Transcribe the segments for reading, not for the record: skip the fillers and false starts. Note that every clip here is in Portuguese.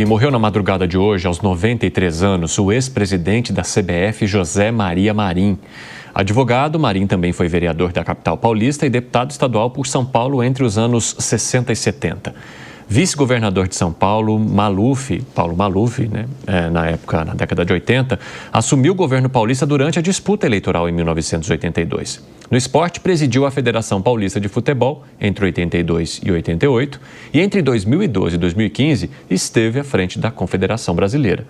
E morreu na madrugada de hoje, aos 93 anos, o ex-presidente da CBF, José Maria Marim. Advogado, Marim também foi vereador da capital paulista e deputado estadual por São Paulo entre os anos 60 e 70. Vice-governador de São Paulo, Paulo Maluf, na década de 80, assumiu o governo paulista durante a disputa eleitoral em 1982. No esporte, presidiu a Federação Paulista de Futebol entre 82 e 88 e entre 2012 e 2015 esteve à frente da Confederação Brasileira.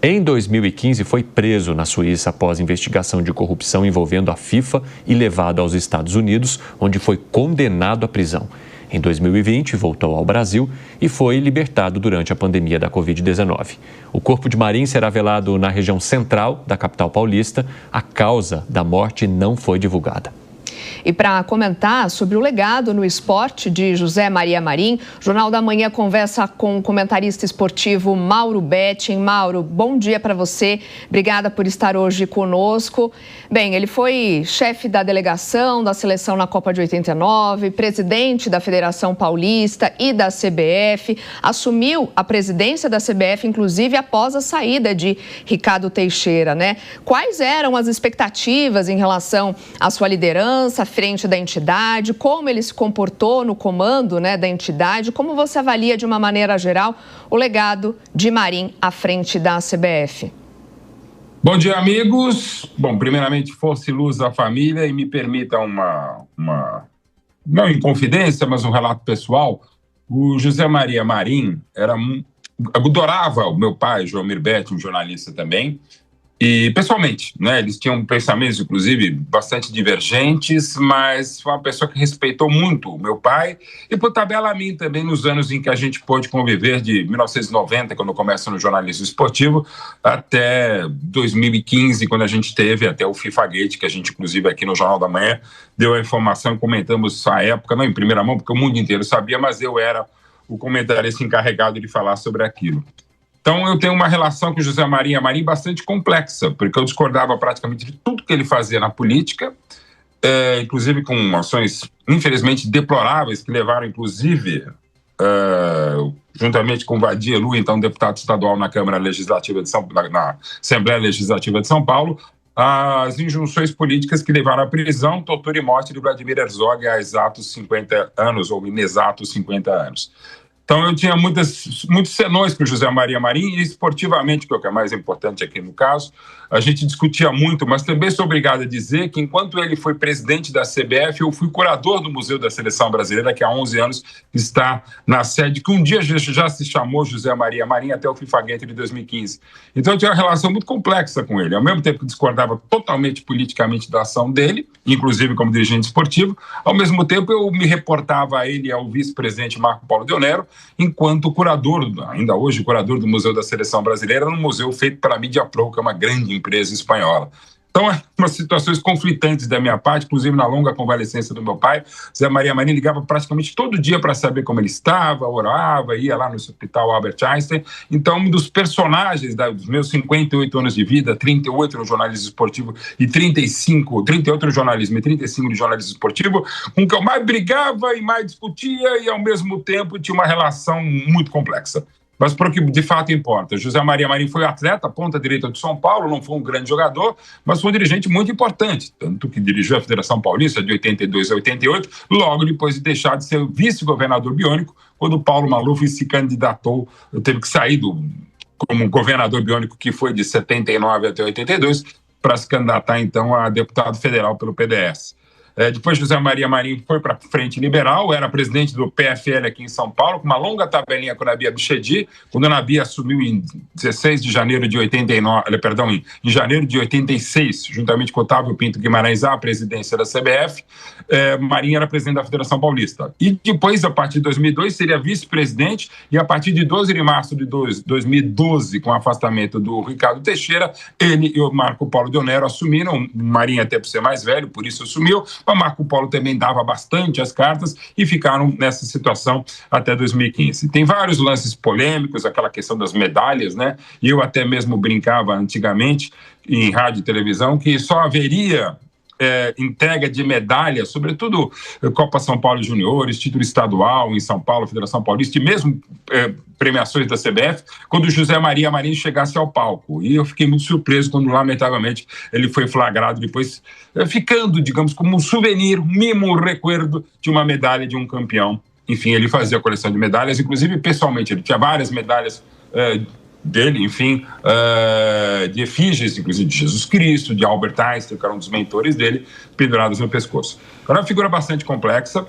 Em 2015, foi preso na Suíça após investigação de corrupção envolvendo a FIFA e levado aos Estados Unidos, onde foi condenado à prisão. Em 2020, voltou ao Brasil e foi libertado durante a pandemia da Covid-19. O corpo de Marim será velado na região central da capital paulista. A causa da morte não foi divulgada. E para comentar sobre o legado no esporte de José Maria Marim, o Jornal da Manhã conversa com o comentarista esportivo Mauro Betting. Mauro, bom dia para você. Obrigada por estar hoje conosco. Bem, ele foi chefe da delegação da seleção na Copa de 89, presidente da Federação Paulista e da CBF. Assumiu a presidência da CBF, inclusive, após a saída de Ricardo Teixeira, né? Quais eram as expectativas em relação à sua liderança à frente da entidade, como ele se comportou no comando, da entidade, como você avalia de uma maneira geral o legado de Marim à frente da CBF? Bom dia, amigos. Bom, primeiramente, força e luz à família e me permita não em confidência, mas um relato pessoal. O José Maria Marim adorava o meu pai, Joelmir Betting, um jornalista também. E, pessoalmente, eles tinham pensamentos, inclusive, bastante divergentes, mas foi uma pessoa que respeitou muito o meu pai e, por tabela, a mim também, nos anos em que a gente pôde conviver, de 1990, quando eu começo no jornalismo esportivo, até 2015, quando a gente teve até o FIFA Gate, que a gente, inclusive, aqui no Jornal da Manhã, deu a informação e comentamos a época, não em primeira mão, porque o mundo inteiro sabia, mas eu era o comentarista encarregado de falar sobre aquilo. Então, eu tenho uma relação com o José Maria Marim bastante complexa, porque eu discordava praticamente de tudo que ele fazia na política, inclusive com ações, infelizmente, deploráveis, que levaram, inclusive, juntamente com o Vadir Lu, então deputado estadual na Câmara Legislativa na Assembleia Legislativa de São Paulo, às injunções políticas que levaram à prisão, tortura e morte de Vladimir Herzog há exatos 50 anos, ou inexatos 50 anos. Então, eu tinha muitos senões com o José Maria Marim e esportivamente, que é o que é mais importante aqui no caso, a gente discutia muito, mas também sou obrigado a dizer que enquanto ele foi presidente da CBF, eu fui curador do Museu da Seleção Brasileira, que há 11 anos está na sede, que um dia já se chamou José Maria Marim até o FIFA Gate de 2015. Então, eu tinha uma relação muito complexa com ele. Ao mesmo tempo que discordava totalmente politicamente da ação dele, inclusive como dirigente esportivo, ao mesmo tempo eu me reportava a ele e ao vice-presidente Marco Paulo Deonero, enquanto curador, ainda hoje curador do Museu da Seleção Brasileira, num museu feito pela Mediapro, que é uma grande empresa espanhola. Então, umas situações conflitantes da minha parte, inclusive na longa convalescência do meu pai. Zé Maria Marim ligava praticamente todo dia para saber como ele estava, orava, ia lá no Hospital Albert Einstein. Então, um dos personagens dos meus 58 anos de vida, 38 no jornalismo esportivo e 38 no jornalismo e 35 no jornalismo esportivo, com que eu mais brigava e mais discutia e, ao mesmo tempo, tinha uma relação muito complexa. Mas para o que de fato importa, José Maria Marim foi atleta, ponta direita de São Paulo, não foi um grande jogador, mas foi um dirigente muito importante, tanto que dirigiu a Federação Paulista de 82 a 88, logo depois de deixar de ser vice-governador biônico, quando Paulo Maluf se candidatou, teve que sair como governador biônico, que foi de 79 até 82, para se candidatar então a deputado federal pelo PDS. Depois José Maria Marim foi para a Frente Liberal, era presidente do PFL aqui em São Paulo, com uma longa tabelinha com a Nabia Bichedi, quando a Nabia assumiu em 16 de janeiro de 89, em janeiro de 86, juntamente com Otávio Pinto Guimarães, a presidência da CBF, Marim era presidente da Federação Paulista. E depois, a partir de 2002, seria vice-presidente, e a partir de 12 de março de 2012, com o afastamento do Ricardo Teixeira, ele e o Marco Paulo Deonero assumiram, Marim até por ser mais velho, por isso assumiu, mas Marco Paulo também dava bastante as cartas e ficaram nessa situação até 2015. Tem vários lances polêmicos, aquela questão das medalhas, né? E eu até mesmo brincava antigamente em rádio e televisão que só haveria entrega de medalhas, sobretudo Copa São Paulo Juniores, título estadual em São Paulo, Federação Paulista, e mesmo premiações da CBF, quando o José Maria Marim chegasse ao palco. E eu fiquei muito surpreso quando, lamentavelmente, ele foi flagrado depois, ficando, digamos, como um souvenir, um mimo, um recuerdo de uma medalha de um campeão. Enfim, ele fazia coleção de medalhas, inclusive pessoalmente, ele tinha várias medalhas dele, enfim, de efígies, inclusive de Jesus Cristo, de Albert Einstein, que era um dos mentores dele, pendurados no pescoço. Era uma figura bastante complexa.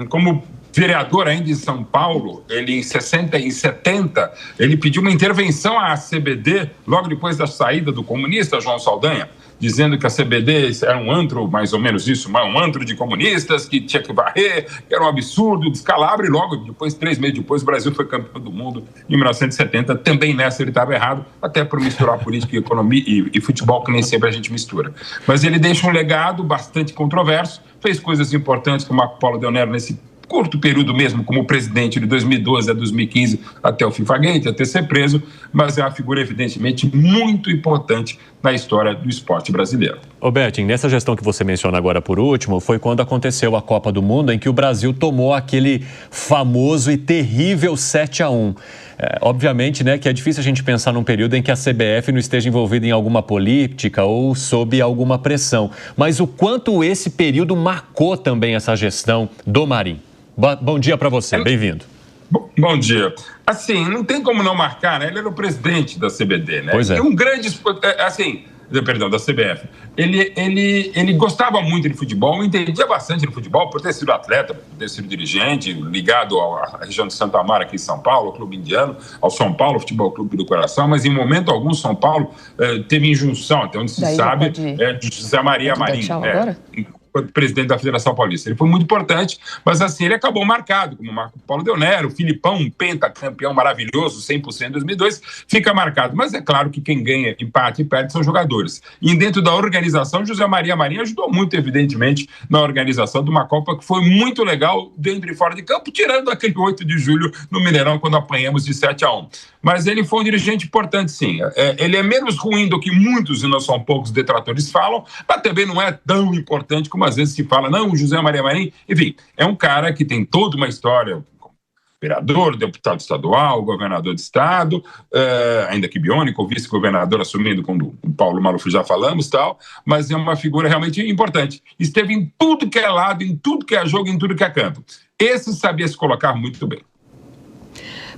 Como vereador ainda em São Paulo, ele em 60 e 70, ele pediu uma intervenção à CBD, logo depois da saída do comunista João Saldanha, dizendo que a CBD era um antro, mais ou menos isso, um antro de comunistas, que tinha que varrer, que era um absurdo, descalabro, e logo depois, 3 meses depois, o Brasil foi campeão do mundo em 1970. Também nessa ele estava errado, até por misturar política e economia e futebol, que nem sempre a gente mistura. Mas ele deixa um legado bastante controverso, fez coisas importantes que o Marco Polo Del Nero nesse curto período mesmo, como presidente de 2012 a 2015, até o FIFA-Gate, até ser preso, mas é uma figura evidentemente muito importante na história do esporte brasileiro. Ô Betting, nessa gestão que você menciona agora por último, foi quando aconteceu a Copa do Mundo, em que o Brasil tomou aquele famoso e terrível 7-1. Obviamente, né, que é difícil a gente pensar num período em que a CBF não esteja envolvida em alguma política ou sob alguma pressão. Mas o quanto esse período marcou também essa gestão do Marim? Bom dia para você, bem-vindo. Bom dia. Assim, não tem como não marcar, né? Ele era o presidente da CBD, né? Pois é. E um grande, perdão, da CBF. Ele gostava muito de futebol, entendia bastante de futebol, por ter sido atleta, por ter sido dirigente, ligado à região de Santa Amaro, aqui em São Paulo, ao Clube Indiano, ao São Paulo Futebol Clube do Coração, mas em momento algum São Paulo teve injunção, até onde se sabe, de José Maria Marim, presidente da Federação Paulista. Ele foi muito importante, mas assim, ele acabou marcado, como Marco Polo Del Nero, o Filipão, um pentacampeão maravilhoso, 100% em 2002, fica marcado. Mas é claro que quem ganha, empate e perde são jogadores. E dentro da organização, José Maria Marim ajudou muito, evidentemente, na organização de uma Copa que foi muito legal, dentro e fora de campo, tirando aquele 8 de julho no Mineirão, quando apanhamos de 7-1. Mas ele foi um dirigente importante, sim. Ele é menos ruim do que muitos, e não são poucos detratores falam, mas também não é tão importante como às vezes se fala, não, o José Maria Marim, enfim, é um cara que tem toda uma história, vereador, deputado estadual, governador de estado, ainda que biônico, vice-governador assumindo, quando o Paulo Maluf já falamos, tal, mas é uma figura realmente importante. Esteve em tudo que é lado, em tudo que é jogo, em tudo que é campo. Esse sabia se colocar muito bem.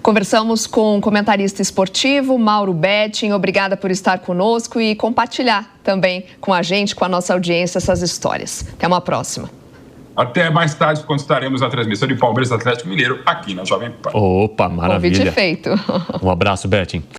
Conversamos com o comentarista esportivo Mauro Betting. Obrigada por estar conosco e compartilhar também com a gente, com a nossa audiência, essas histórias. Até uma próxima. Até mais tarde, quando estaremos na transmissão de Palmeiras Atlético Mineiro, aqui na Jovem Pan. Opa, maravilha. Convite feito. Um abraço, Betting.